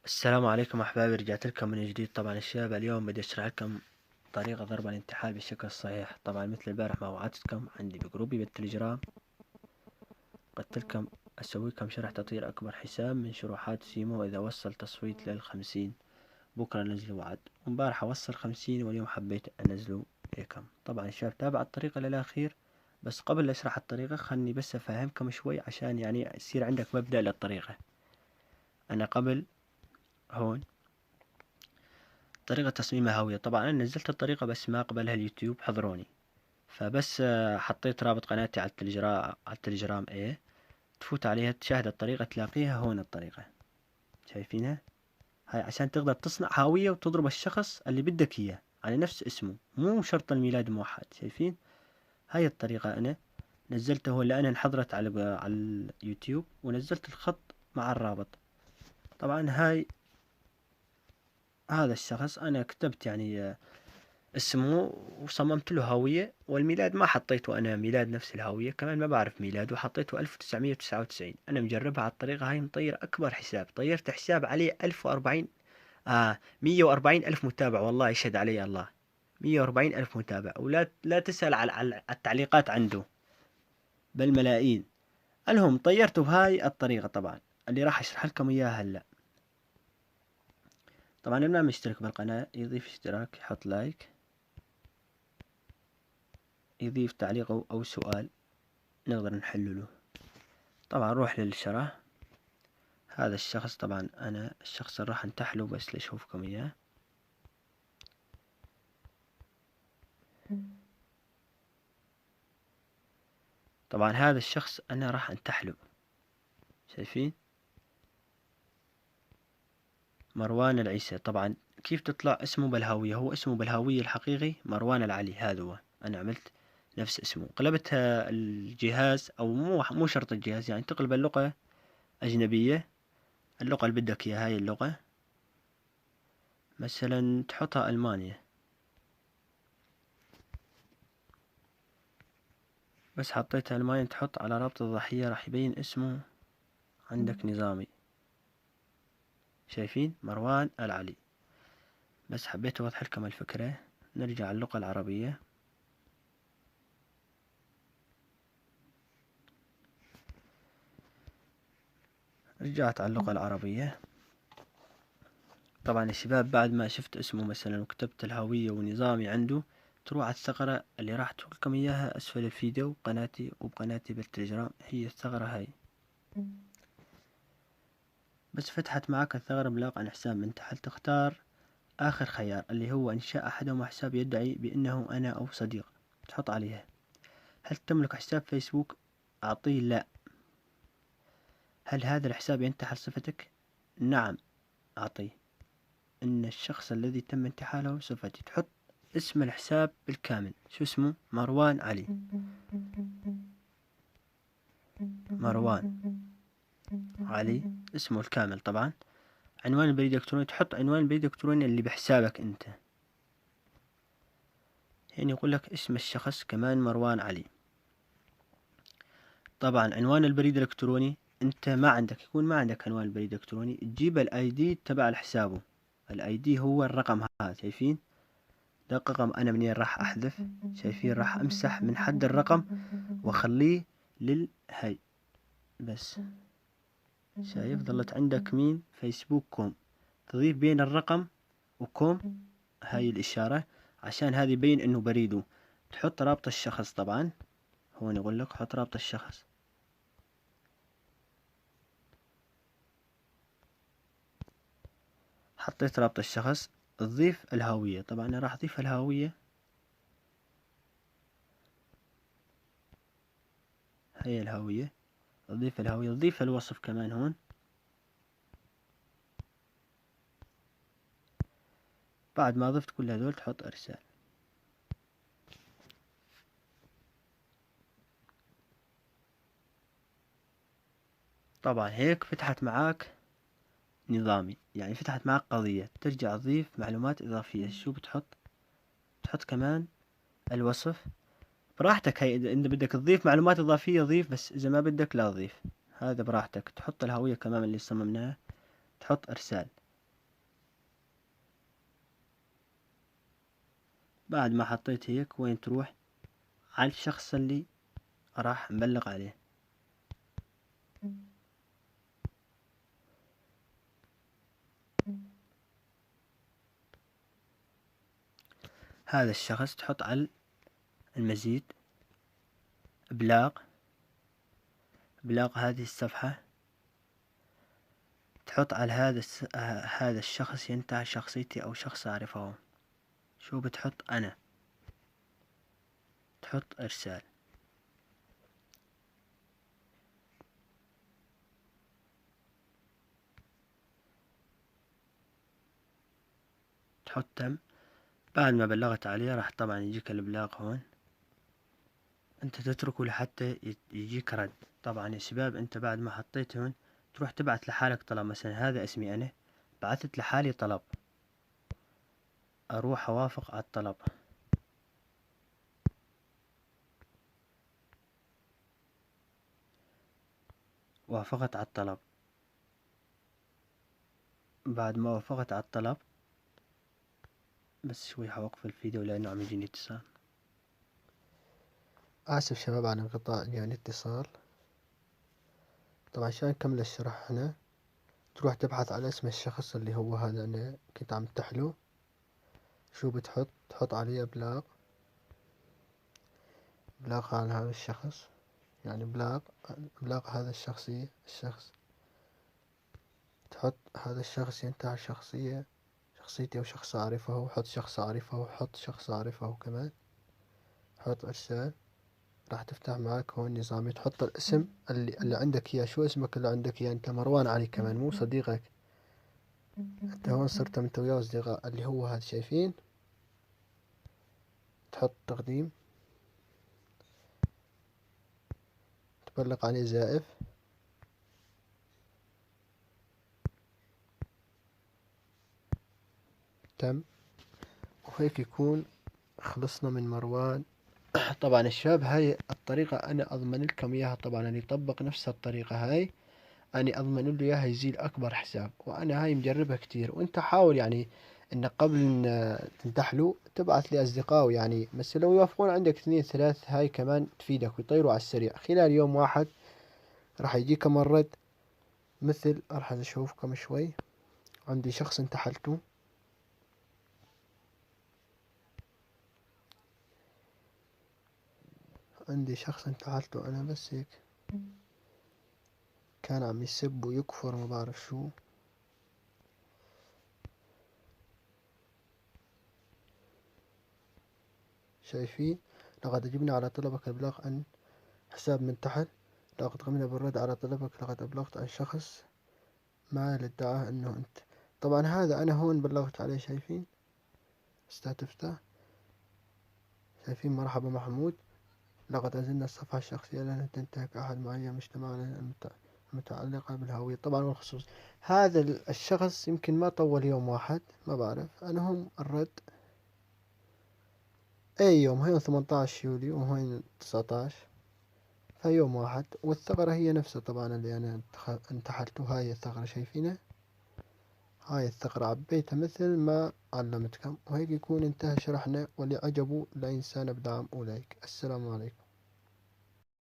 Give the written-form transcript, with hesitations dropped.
السلام عليكم أحبابي، رجعت لكم من جديد. طبعا الشباب اليوم بدي أشرح لكم طريقة ضرب الانتحال بالشكل الصحيح. طبعا مثل البارح ما وعدتكم عندي بجروبي بالتليجرام، قلت لكم أسوي لكم شرح تطوير أكبر حساب من شروحات سيمو إذا وصل تصويت لل50. بكرة نزل وعد، ومبارح وصل 50 واليوم حبيت أنزله لكم. طبعا الشباب تابع الطريقة للأخير، بس قبل لا أشرح الطريقة خلني بس أفهمكم شوي عشان يعني يصير عندك مبدأ للطريقة. أنا قبل هون طريقة تصميم هاوية، طبعا أنا نزلت الطريقة بس ما قبلها اليوتيوب حضروني، فبس حطيت رابط قناتي على التليجرام تفوت عليها تشاهد الطريقة تلاقيها هون. الطريقة شايفينها هاي عشان تقدر تصنع هاوية وتضرب الشخص اللي بدك إياه على نفس اسمه، مو شرط الميلاد موحد. شايفين هاي الطريقة أنا نزلته هون لأنها انحضرت على اليوتيوب، ونزلت الخط مع الرابط. طبعا هذا الشخص أنا كتبت يعني اسمه وصممت له هوية، والميلاد ما حطيته أنا ميلاد نفس الهوية، كمان ما بعرف ميلاده، وحطيته 1999. أنا مجربها على الطريقة هاي، مطير أكبر حساب، طيرت حساب عليه 1040 140 ألف متابع، والله يشهد علي الله، 140 ألف متابع، ولا تسأل على التعليقات عنده بالملايين. المهم طيرته بهاي الطريقة طبعا اللي راح أشرح لكم إياها هلا. طبعا اللي ما مشترك بالقناة يضيف اشتراك، يحط لايك، يضيف تعليق أو سؤال نقدر نحلله. طبعا نروح للشرح. هذا الشخص طبعا أنا الشخص اللي راح انتحله بس لأشوفكم إياه. طبعا هذا الشخص أنا راح انتحله، شايفين مروان العيسى. طبعا كيف تطلع اسمه بالهوية؟ هو اسمه بالهوية الحقيقي مروان العلي، هذا هو. أنا عملت نفس اسمه، قلبتها الجهاز، أو مو شرط الجهاز، يعني تقلب اللغة أجنبية، اللغة اللي بدك إياها. هاي اللغة مثلا تحطها ألمانيا، بس حطيتها ألمانيا، تحط على رابط الضحية راح يبين اسمه عندك نظامي، شايفين مروان العلي. بس حبيت أوضح لكم الفكرة. نرجع اللغة العربية. رجعت على اللغة العربية. طبعا الشباب بعد ما شفت اسمه مثلا وكتبت الهوية ونظامي عنده، تروح على الثغرة اللي راح تقول لكم إياها أسفل الفيديو، قناتي وبقناتي بالتليجرام، هي الثغرة هاي. بس فتحت معك الثغرة بلاغ عن حساب منتحل، تختار آخر خيار اللي هو إنشاء أحدهما حساب يدعي بأنه أنا أو صديق، تحط عليها. هل تملك حساب فيسبوك؟ أعطيه لا. هل هذا الحساب ينتحل صفتك؟ نعم، أعطيه. إن الشخص الذي تم انتحاله صفتي، تحط اسم الحساب بالكامل، شو اسمه؟ مروان علي. مروان علي اسمه الكامل طبعا. عنوان البريد الإلكتروني، تحط عنوان البريد الإلكتروني اللي بحسابك أنت، يعني يقول لك اسم الشخص كمان مروان علي. طبعا عنوان البريد الإلكتروني أنت ما عندك، يكون ما عندك عنوان البريد الإلكتروني، تجيب الاي دي تبع الحسابه. الاي دي هو الرقم هذا، شايفين ده الرقم. أنا منين راح أحذف؟ شايفين راح أمسح من حد الرقم وأخليه للهي بس. شايف ظلت عندك مين؟ فيسبوك كوم، تضيف بين الرقم وكوم هاي الإشارة عشان هذا يبين إنه بريده. تحط رابط الشخص طبعا، هون يقول لك حط رابط الشخص. حطيت رابط الشخص، تضيف الهوية. طبعا أنا راح أضيف الهوية، هي الهوية، تضيف الهوية، تضيف الوصف كمان هون. بعد ما ضفت كل هذول تحط إرسال. طبعا هيك فتحت معاك نظامي، يعني فتحت معك قضية. ترجع تضيف معلومات إضافية. شو بتحط؟ تحط كمان الوصف براحتك. هي إذا بدك تضيف معلومات إضافية ضيف، بس إذا ما بدك لا تضيف، هذا براحتك. تحط الهوية كمان اللي صممناها، تحط إرسال. بعد ما حطيت هيك وين تروح؟ على الشخص اللي راح نبلغ عليه. هذا الشخص تحط على المزيد إبلاغ هذه الصفحة، تحط على هذا الشخص ينتهي شخصيتي أو شخص أعرفه. شو بتحط؟ أنا تحط إرسال. تحط تم. بعد ما بلغت عليه راح طبعا يجيك الإبلاغ هون، أنت تتركه لحتى يجيك رد. طبعا يا شباب أنت بعد ما حطيت هون تروح تبعت لحالك طلب. مثلا هذا اسمي أنا، بعثت لحالي طلب، أروح أوافق على الطلب. وافقت على الطلب. بعد ما وافقت على الطلب، بس شوي حوقف الفيديو لأنه عم يجيني اتصال. آسف شباب على انقطاع يعني اتصال. طبعا عشان نكمل الشرح هنا تروح تبحث على اسم الشخص اللي هو هذا أنا كنت عم تحله. شو بتحط؟ تحط عليه إبلاغ عن هذا الشخص، يعني إبلاغ هذا الشخص. تحط هذا الشخص ينتهي شخصيتي أو شخص أعرفه. حط شخص أعرفه كمان. حط إرسال. راح تفتح معاك هون نظامي، تحط الاسم اللي عندك اياه. شو اسمك اللي عندك اياه؟ انت مروان علي كمان، مو صديقك. انت هون صرت انت وياه اصدقاء، اللي هو هذا شايفين. تحط تقديم، تبلغ عليه زائف. تم. وهيك يكون خلصنا من مروان. طبعا الشباب هاي الطريقة أنا أضمن لكم إياها. طبعا اللي يطبق نفس الطريقة هاي أنا أضمن له إياها يزيل أكبر حساب. وأنا هاي مجربها كتير. وأنت حاول يعني إنك قبل إن تنتحله تبعث لأصدقائه يعني، بس لو يوافقون عندك 2 3 هاي كمان تفيدك ويطيروا على السريع. خلال يوم واحد راح يجيكم الرد. مثل راح أشوفكم شوي. عندي شخص انتحلته، أنا بس هيك كان عم يسب ويكفر ما بعرف شو. شايفين؟ لقد أجبنا على طلبك إبلاغ عن حساب منتحل. لقد قمنا بالرد على طلبك. لقد أبلغت عن شخص ما الادعاء أنه أنت. طبعا هذا أنا هون بلغت عليه. شايفين؟ أستاذ تفتح. شايفين؟ مرحبا محمود، لقد أزلنا الصفحة الشخصية لن تنتهك أحد معين مجتمعنا المتعلقة بالهوية. طبعا والخصوص هذا الشخص يمكن ما طول يوم واحد، ما بعرف أنا. هم الرد أي يوم؟ هين 18 يوليو وهين 19، في يوم واحد. والثغرة هي نفسها طبعا اللي أنا انتحلته. هاي الثغرة شايفينها؟ هاي الثغرة عبيتها مثل ما علمتكم. وهيك يكون انتهى شرحنا. واللي عجبه لا ينسانا بدعم ولايك. السلام عليكم.